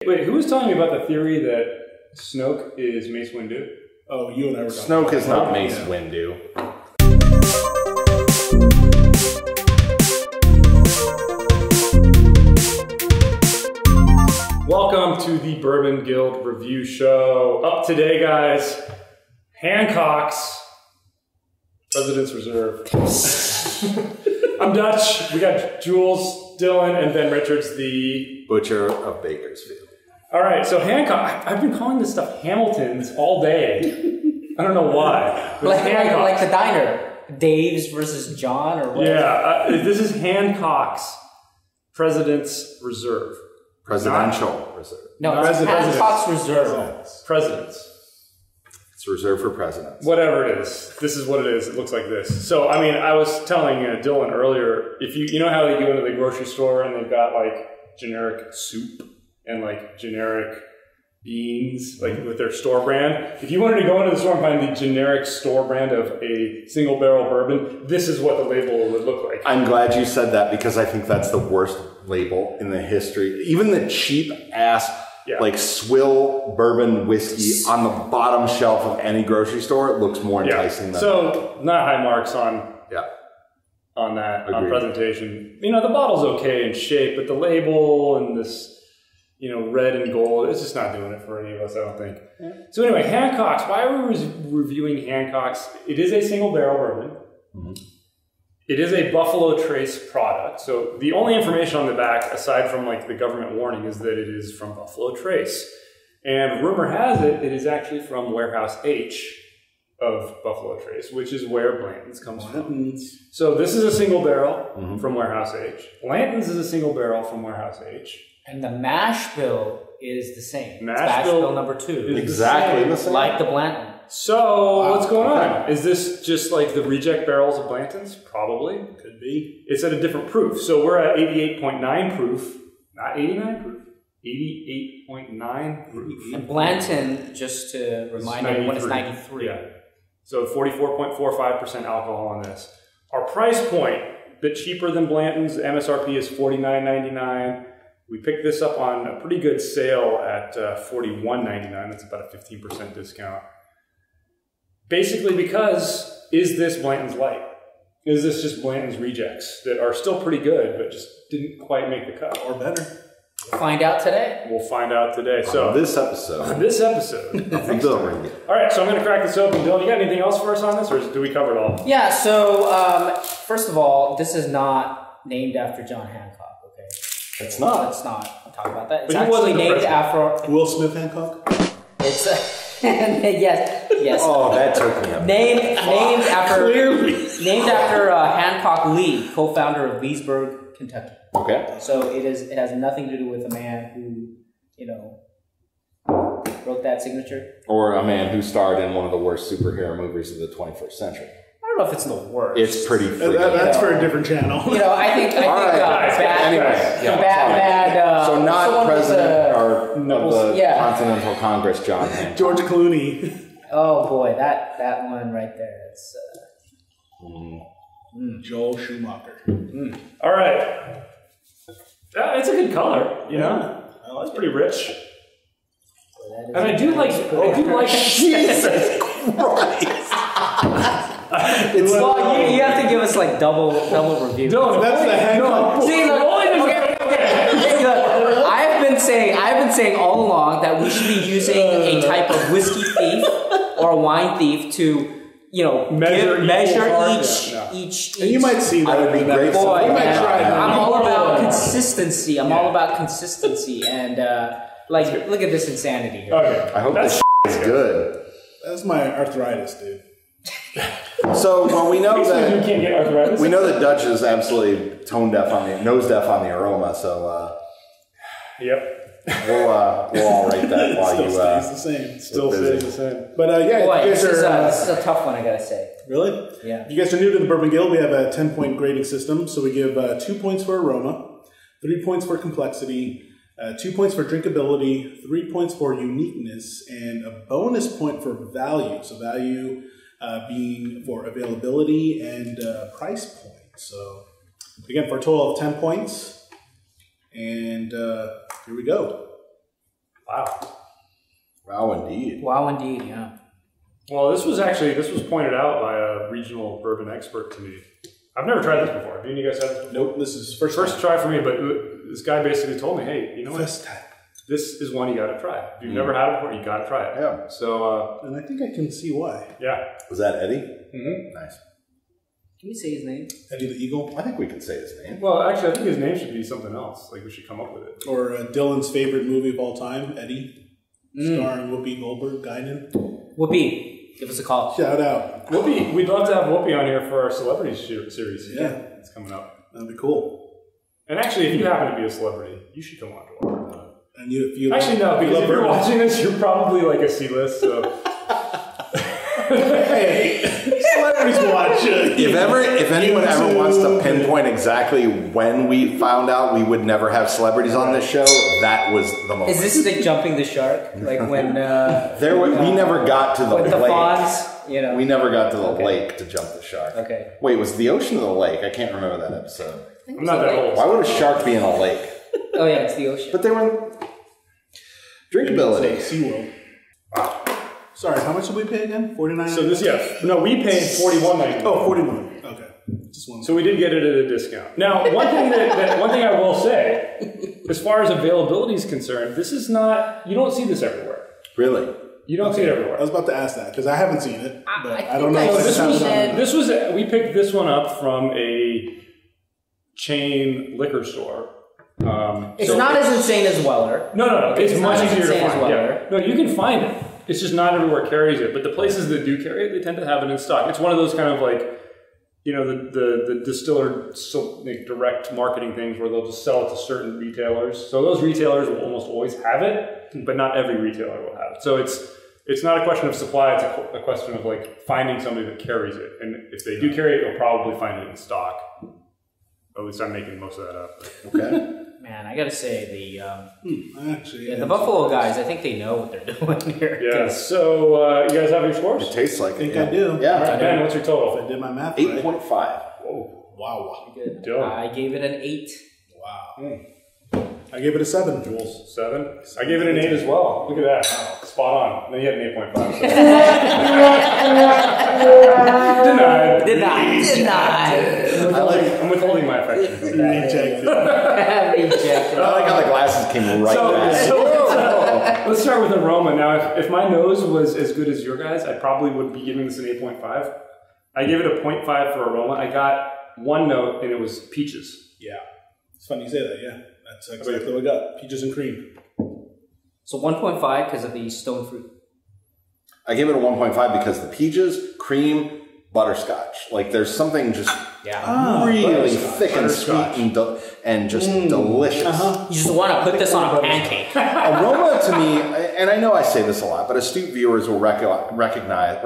Wait, who was telling me about the theory that Snoke is Mace Windu? Oh, you and I were talking Snoke about is not Mace Windu. Welcome to the Bourbon Guild Review Show. Up today, guys, Hancock's President's Reserve. I'm Dutch. We got Jules, Dylan, and Ben Richards, the Butcher of Bakersfield. All right, so Hancock, I've been calling this stuff Hamilton's all day. I don't know why. Like the diner. Dave's versus John or what? Yeah, this is Hancock's President's Reserve. Presidential Reserve. No, it's Hancock's Reserve. Presidents. It's reserved for presidents. Whatever it is. This is what it is. It looks like this. So, I mean, I was telling Dylan earlier, if you know how they go into the grocery store and they've got like generic soup and like generic beans, like with their store brand. If you wanted to go into the store and find the generic store brand of a single barrel bourbon, this is what the label would look like. I'm glad you said that because I think that's the worst label in the history. Even the cheap ass like swill bourbon whiskey on the bottom shelf of any grocery store, it looks more enticing than so not high marks on on that on Agreed. presentation. You know, the bottle's okay in shape, but the label and this red and gold, it's just not doing it for any of us, I don't think. Yeah. So anyway, Hancock's. Why are we reviewing Hancock's? It is a single barrel bourbon. Mm-hmm. It is a Buffalo Trace product. So the only information on the back, aside from like the government warning, is that it is from Buffalo Trace. And rumor has it, it is actually from Warehouse H of Buffalo Trace, which is where Blanton's comes from. So this is a single barrel from Warehouse H. Blanton's is a single barrel from Warehouse H. And the mash bill is the same. Mash bill number 2. Exactly the same. Like the Blanton. So what's going on? Is this just like the reject barrels of Blanton's? Probably. Could be. It's at a different proof. So we're at 88.9 proof, not 89 proof. 88.9 proof. And Blanton, just to remind everyone, is 93. Yeah. So 44.45% alcohol on this. Our price point, a bit cheaper than Blanton's. MSRP is $49.99. We picked this up on a pretty good sale at $41.99. That's about a 15% discount. Basically because, is this Blanton's Light? Is this just Blanton's Rejects that are still pretty good, but just didn't quite make the cut? Or better. We'll find out today. We'll find out today. So on this episode. All right, so I'm going to crack this open. Dylan, you got anything else for us on this, or do we cover it all? Yeah, so first of all, this is not named after John Hancock. It's not. Let's not talk about that. It's but he actually wasn't named after Will Smith Hancock. It's yes. Oh, that took me. Named after Hancock Lee, co-founder of Leesburg, Kentucky. Okay. So it has nothing to do with a man who wrote that signature, or a man who starred in one of the worst superhero movies of the 21st century. I don't know if it's the worst. It's pretty freaking. That's for a different channel. I think Batman. So not president or of the Continental Congress, John Hancock. George Clooney. Oh boy, that one right there. It's Joel Schumacher. All right. It's a good color, I like it's pretty rich. and I do like Jesus Christ. you have to give us like double review. No, that's the Hancock. See, look, okay. Look, I've been saying all along that we should be using a type of whiskey thief or a wine thief to measure each. And you might see that. I would be grateful. Boy, you might try that. I'm all about consistency. And look at this insanity here. Okay. I hope this is good. That's my arthritis, dude. So we know you that can't get arthritis. we know that Dutch is absolutely nose deaf on the aroma. So yep. we'll all rate that while Still you stays the same. Still stays the same. But Boy, you guys this is a tough one, I gotta say. Really? Yeah. If you guys are new to the Bourbon Guild, we have a 10-point grading system. So we give 2 points for aroma, 3 points for complexity, 2 points for drinkability, 3 points for uniqueness, and a bonus point for value. So value being for availability and price point. So again, for a total of 10 points. And here we go. Wow, indeed. Wow, indeed, yeah. Well, this was pointed out by a regional bourbon expert to me. I've never tried this before. Have any of you guys had this before? Nope, this is first try for me, but this guy basically told me, hey, you know what? First time. This is one you got to try. If you've never had it before, you got to try it. Yeah. So, and I think I can see why. Yeah. Was that Eddie? Mm-hmm. Nice. Can we say his name? Eddie the Eagle? I think we could say his name. Well, actually, I think his name should be something else. Like, we should come up with it. Or Dylan's favorite movie of all time, Eddie, starring Whoopi Goldberg, Guinan. Whoopi, give us a call. Shout out. Whoopi, we'd love to have Whoopi on here for our celebrity series. Yeah. It's coming up. That'd be cool. And actually, if you happen to be a celebrity, you should come on to our And if you actually, no, because if you're watching this, you're probably like a C-list, so... Hey, celebrities watch it. If anyone ever wants to pinpoint exactly when we found out we would never have celebrities on this show, that was the moment. Is this like jumping the shark? Like when we never got to the with lake. the fawns, you know. We never got to the lake to jump the shark. Okay. Wait, was it the ocean or the lake? I can't remember that episode. I'm not that old. Why would a shark be in a lake? Oh yeah, it's the ocean. But they were drinkability. SeaWorld. Wow. Sorry, how much did we pay again? $49. So this, no, we paid $41.99. Oh, $41. Okay, just one. So we did get it at a discount. Now, one thing I will say, as far as availability is concerned, this is not. You don't see this everywhere. Really? You don't see it everywhere. I was about to ask that because I haven't seen it, but I don't know. I This was we picked this one up from a chain liquor store. It's not as insane as Weller. No. It's much not as easier to insane as find. Weller. Yeah. No, you can find it. It's just not everywhere carries it. But the places that do carry it, they tend to have it in stock. It's one of those kind of like, you know, the distiller direct marketing things where they'll just sell it to certain retailers. So those retailers will almost always have it, but not every retailer will have it. So it's not a question of supply. It's a question of like finding somebody that carries it. And if they do carry it, you'll probably find it in stock. At least I'm making most of that up. Okay. Man, I gotta say the Buffalo guys, I think they know what they're doing here. Yeah. So you guys have your scores? It tastes like I think it. I do. Yeah. All right, Ben, what's your total? If I did my math 8.5. right. Whoa. Wow. Good. Dylan. I gave it an 8. Wow. I gave it a 7. Jules, 7. I gave it an 8 as well. Look at that. Spot on. No, you had an 8.5. So. Denied. I'm withholding my affection. Rejected. Rejected. I like how the glasses came right back. Let's start with aroma. Now, if my nose was as good as your guys, I probably would be giving this an 8.5. I gave it a 0.5 for aroma. I got one note, and it was peaches. Yeah. It's funny you say that, yeah. That's exactly what I got. Peaches and cream. So 1.5 because of the stone fruit. I gave it a 1.5 because the peaches, cream, butterscotch. Like there's something just really thick and sweet and just delicious. You just want to put this on a pancake. Aroma to me, and I know I say this a lot, but astute viewers will recognize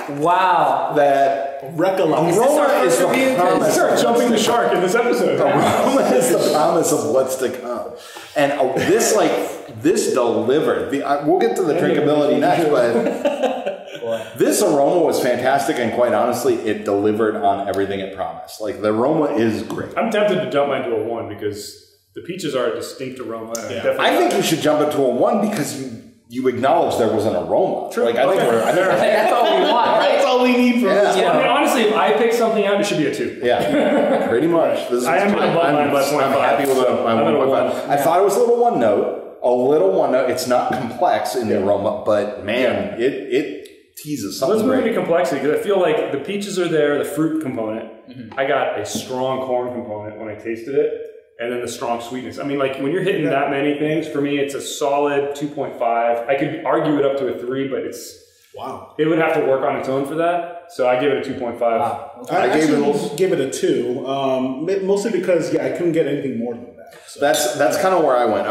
Wow. that aroma is the promise. Start jumping the shark in this episode. Aroma is the promise of what's to come. And this delivered. We'll get to the drinkability next, but this aroma was fantastic, and quite honestly, it delivered on everything it promised. Like, the aroma is great. I'm tempted to jump mine to a 1 because the peaches are a distinct aroma. Yeah. I think you should jump it to a 1 because you acknowledge there was an aroma. True. Like, I think that's all we want, right? That's all we need from this. I mean, honestly, if I pick something out, it should be a 2. Yeah, pretty much. I am above mine by 0.5. I'm happy with my 1.5. I thought it was a little one note. It's not complex in the aroma, but man, it teases something. Let's move great. into complexity because I feel like the peaches are there, the fruit component. I got a strong corn component when I tasted it, and then the strong sweetness. I mean, like when you're hitting that many things, for me, it's a solid 2.5. I could argue it up to a 3, but it would have to work on its own for that. So I give it a 2.5. Wow. I gave it a 2, mostly because I couldn't get anything more than that. So. That's kind of where I went.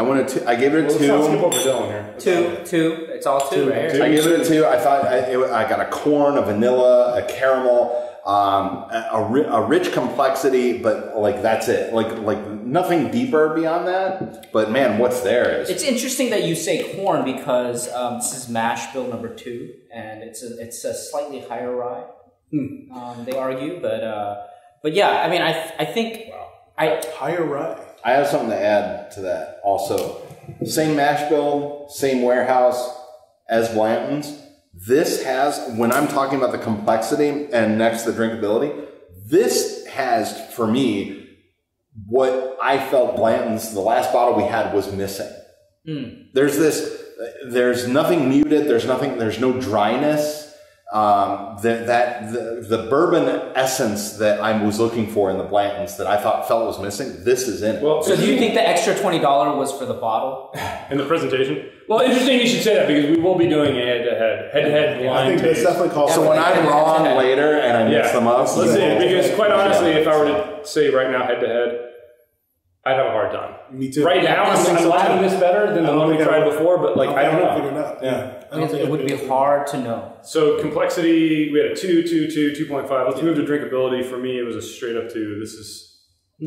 I gave it a 2. Let's not skip over Dylan here. 2. It's all 2 right here. I gave it a 2. I thought I got a corn, a vanilla, a caramel, a rich complexity, but like that's it. Like nothing deeper beyond that. But man, what's there is. It's interesting that you say corn because this is mash bill number 2, and it's a slightly higher rye. They argue, but yeah, I mean, I think higher rye. I have something to add to that also. Same mash bill, same warehouse as Blanton's. This has, when I'm talking about the complexity and next to the drinkability, this has, for me, what I felt Blanton's, the last bottle we had, was missing. There's nothing muted, there's no dryness. The bourbon essence that I was looking for in the Blanton's that I felt was missing, this is in it. Well, so do you think the extra $20 was for the bottle? In the presentation? Well, interesting you should say that because we will be doing a head-to-head blind I think that's taste. definitely called. So when I'm wrong later and I mix them up, let's see, because quite honestly, if I were to say right now head-to-head, I'd have a hard time. Me too. Right now, I'm liking this better than the one we tried before, but like I don't know. Figured it out. Yeah, It would be hard to know. So complexity, we had a 2, 2.5. Let's move to drinkability. For me, it was a straight up 2. This is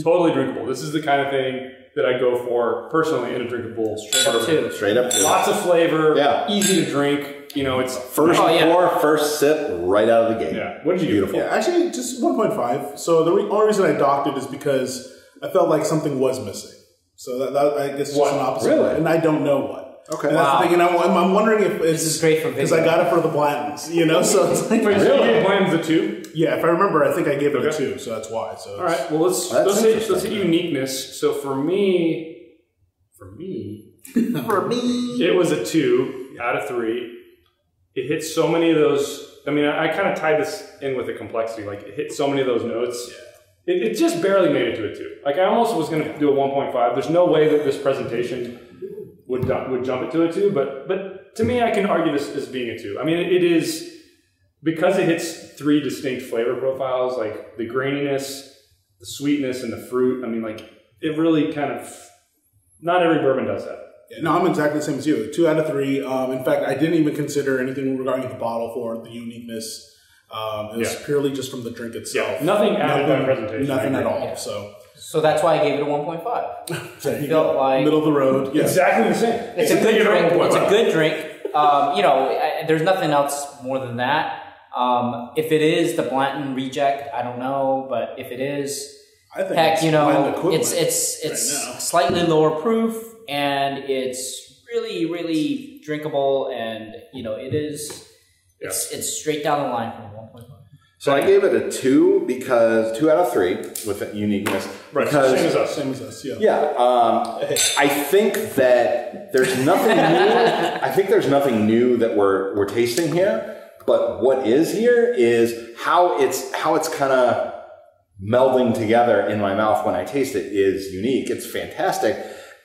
totally drinkable. This is the kind of thing that I go for personally in a drinkable Straight up 2. Straight up 2. Lots of flavor, easy to drink. You know, it's first pour, first sip, right out of the gate. Yeah. What did you Beautiful. Yeah, actually, just 1.5. So the only reason I docked it is because I felt like something was missing. So that I guess it's just an opposite. Really? And I don't know what. Okay. And that's the thing. And I'm wondering if it's This is great for video. because I got it for the Blanton's, you know. So it's like, Wait, so you gave Blanton's a 2? yeah, if I remember, I think I gave it a 2. So that's why. So All right. Well, let's hit uniqueness. So for me, it was a 2 out of 3. It hits so many of those. I mean, I kind of tied this in with the complexity. Like it hit so many of those notes. Yeah. It just barely made it to a 2. Like I almost was going to do a 1.5. There's no way that this presentation would jump it to a 2. But to me, I can argue this as being a 2. I mean, it is because it hits 3 distinct flavor profiles, like the graininess, the sweetness, and the fruit. I mean, like it really kind of. Not every bourbon does that. Yeah, no, I'm exactly the same as you. 2 out of 3. In fact, I didn't even consider anything regarding the bottle for the uniqueness. It was purely just from the drink itself. Yeah, nothing added by presentation. Nothing at all. Yeah. So that's why I gave it a 1.5. there you felt go. like Middle of the road. Yeah. Exactly the same. It's a good drink. It's a good drink. There's nothing else more than that. If it is the Blanton reject, I don't know, but if it is, I think heck, it's it's slightly lower proof and it's really, really drinkable, and it is. It's straight down the line from 1.5. So I gave it a 2 because 2 out of 3 with the uniqueness. Right, because, Same as us. Yeah. Yeah. I think that there's nothing new. I think there's nothing new that we're tasting here. But what is here is how it's kind of melding together in my mouth when I taste it is unique. It's fantastic.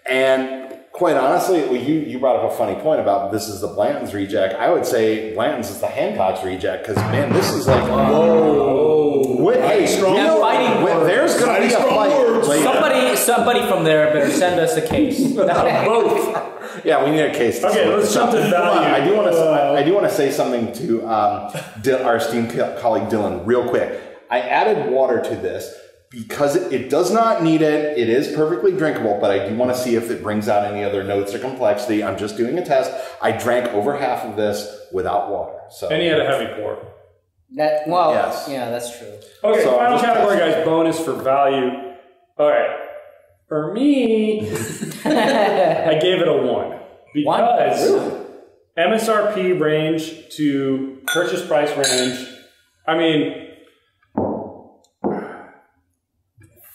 And quite honestly, you brought up a funny point about this is the Blanton's reject. I would say Blanton's is the Hancock's reject because, man, this is like, whoa. Hey, fighting there's going to be a fight later. Somebody from there better send us a case. Both. Yeah, we need a case. Okay, let's jump to value. I do want to say something to our esteemed colleague Dylan real quick. I added water to this because it does not need it. It is perfectly drinkable, but I do want to see if it brings out any other notes or complexity. I'm just doing a test. I drank over half of this without water. So. And he had a heavy pour. Yes. Yeah, that's true. Okay, so final category, guys. Bonus for value. All right. For me, I gave it a 1 because MSRP range to purchase price range. I mean,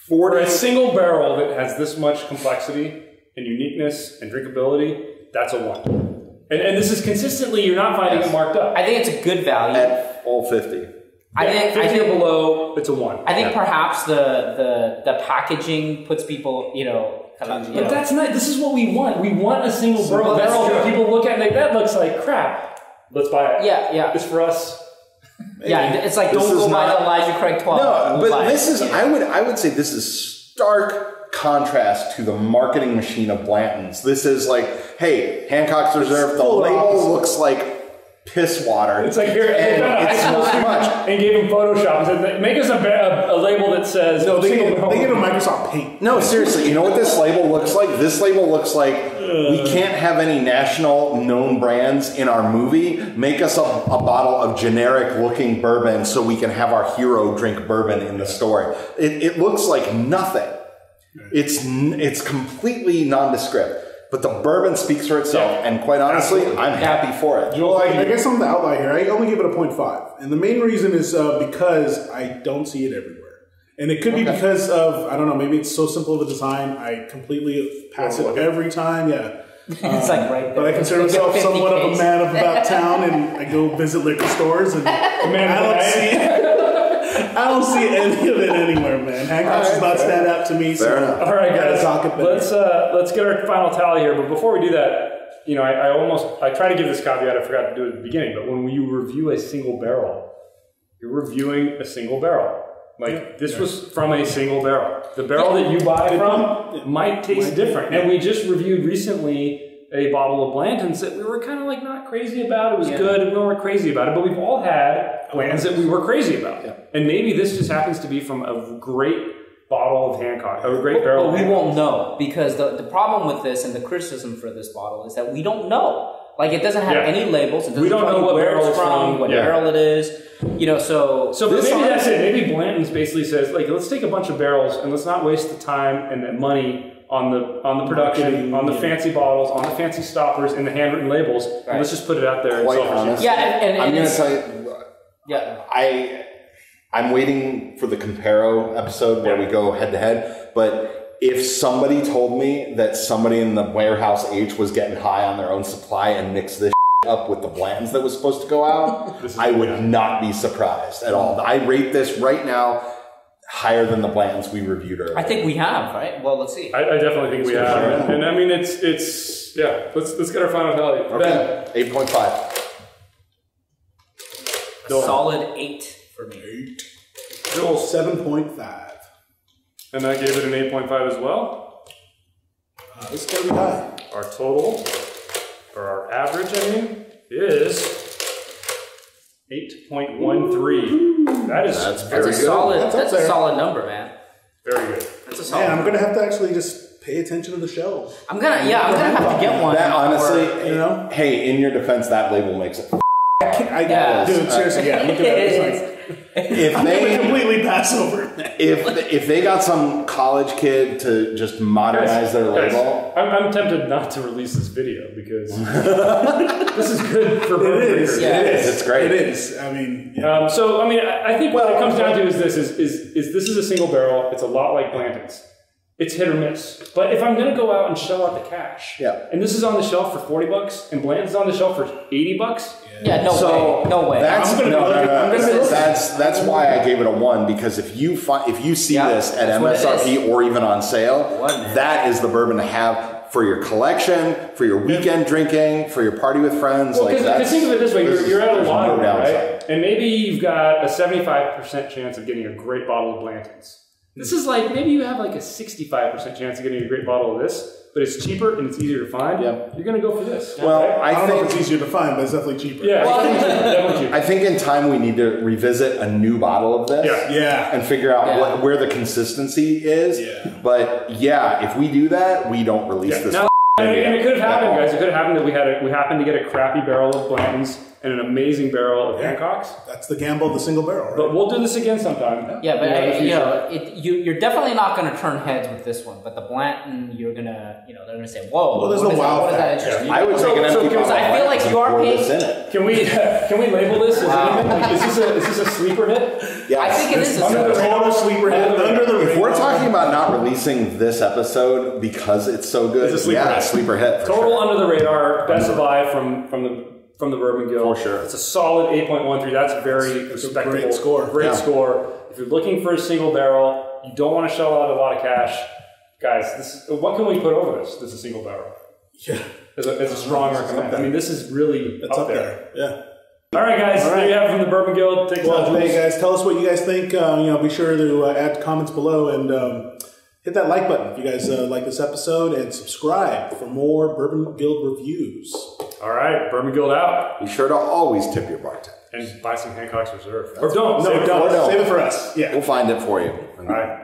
for a single barrel that has this much complexity and uniqueness and drinkability, that's a 1. And this is consistently, you're not finding it marked up. I think it's a good value. At full 50. I think 50 or below, it's a 1. I think perhaps the packaging puts people, But that's not. This is what we want. We want a single barrel that people look at and think that looks like crap. Let's buy it. Yeah. It's for us. Yeah, it's like don't go buy the Elijah Craig 12. No, but this is. I would say this is stark contrast to the marketing machine of Blanton's. This is like, hey, Hancock's Reserve. The label looks like piss water. It's like here, it's not much. And gave him Photoshop and said, make us a label that says no. They gave him Microsoft Paint. No, seriously. You know what this label looks like? This label looks like we can't have any national known brands in our movie. Make us a bottle of generic looking bourbon so we can have our hero drink bourbon in the store. It looks like nothing. It's completely nondescript. But the bourbon speaks for itself, and quite honestly, I'm happy for it. Well, I guess I'm the outlier here. I only give it a 0.5. And the main reason is because I don't see it everywhere. And it could be because of, I don't know, maybe it's so simple of a design, I completely pass it every time, it's like right there. But I consider myself somewhat of a man of about town, and I go visit liquor stores, and I don't see any of it anywhere, man. Hancock does not stand out to me. Fair enough. All right, guys. Let's get our final tally here. But before we do that, you know, I try to give this caveat. I forgot to do it at the beginning. But when you review a single barrel, you're reviewing a single barrel. Like this was from a single barrel. The barrel that you buy from might taste different. And we just reviewed recently a bottle of Blanton's that we were kind of like not crazy about. It was good, and we weren't crazy about it. But we've all had Blanton's that we were crazy about. Yeah. And maybe this just happens to be from a great bottle of Hancock, a great barrel. But we won't know, because the problem with this and the criticism for this bottle is that we don't know. Like, it doesn't have any labels. It doesn't tell you where it's from, what barrel it is. You know, so maybe that's it. Maybe Blanton's basically says, like, let's take a bunch of barrels and let's not waste the time and the money on the production, on the fancy bottles, on the fancy stoppers, and the handwritten labels. And let's just put it out there. Quite honestly, and I'm going to tell you. I'm waiting for the Comparo episode where we go head to head. But if somebody told me that somebody in the warehouse H was getting high on their own supply and mixed this up with the Blanton's that was supposed to go out, I would not be surprised at all. I rate this right now higher than the Blanton's we reviewed earlier. I think we have, right? Well, let's see. I definitely think we have. And I mean, it's let's get our final tally. Okay. 8.5. Solid 8 for me. Joel, 7.5. And I gave it an 8.5 as well. This is going to be high. Our total, or our average, is 8.13. That's very good. That's a solid number, man. Very good. That's a solid. Yeah, I'm going to have to actually just pay attention to the shelves. I'm gonna have to get one. That honestly, hey, in your defense, that label makes it. Dude, seriously, look at that. If they completely pass over, if they got some college kid to just modernize their label, I'm tempted not to release this video because this is good for bourbon drinkers. It is. It's great. It is. I mean, I think what it comes down to is this: is this is a single barrel. It's a lot like Blanton's. It's hit or miss. But if I'm going to go out and shell out the cash, and this is on the shelf for $40, and Blanton's on the shelf for $80. No way. That's why I gave it a 1, because if you see this at MSRP or even on sale, that is the bourbon to have for your collection, for your weekend drinking, for your party with friends. Well, because think of it this way: you're at a lottery, right? And maybe you've got a 75% chance of getting a great bottle of Blanton's. This is like, maybe you have like a 65% chance of getting a great bottle of this, but it's cheaper and it's easier to find. You're going to go for this. Well, I don't know if it's easier to find, but it's definitely cheaper. Definitely cheaper. I think in time we need to revisit a new bottle of this. And figure out where the consistency is. But if we do that, we don't release this. Now, and it could have happened, guys. It could have happened that we happened to get a crappy barrel of Blanton's and an amazing barrel of Hancock's. That's the gamble of the single barrel, right? But we'll do this again sometime. Yeah, but you're definitely not going to turn heads with this one. But the Blanton, you're gonna, they're gonna say, "Whoa!" Well, there's no wow factor. I would take an empty bottle. I feel like you are paying. Can we label this as anything? Is this a sleeper hit? Yeah, I think it is a total sleeper hit. If we're talking about not releasing this episode because it's so good, it's a sleeper hit. Total under the radar, best buy from the Bourbon Guild. For sure. It's a solid 8.13. That's very respectable. Great score. Great score. If you're looking for a single barrel, you don't want to shell out a lot of cash, guys, what can we put over this? This is a single barrel. Yeah. As a strong recommend. I mean, this is really up there. Yeah. All right, guys. There you have it from the Bourbon Guild. Hey, guys, tell us what you guys think. Be sure to add comments below and hit that like button if you guys like this episode, and subscribe for more Bourbon Guild reviews. All right, Bourbon Guild out. Be sure to always tip your bartender. And buy some Hancock's Reserve. Or don't. Don't. Save it for us. Yeah. We'll find it for you. All right.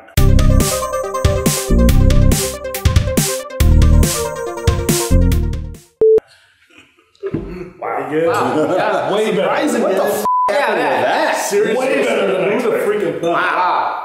Wow. Good. Wow. Yeah. Way better. What the f*** happened to that? Seriously. Way better than I expected. Who the freaking thought? Wow.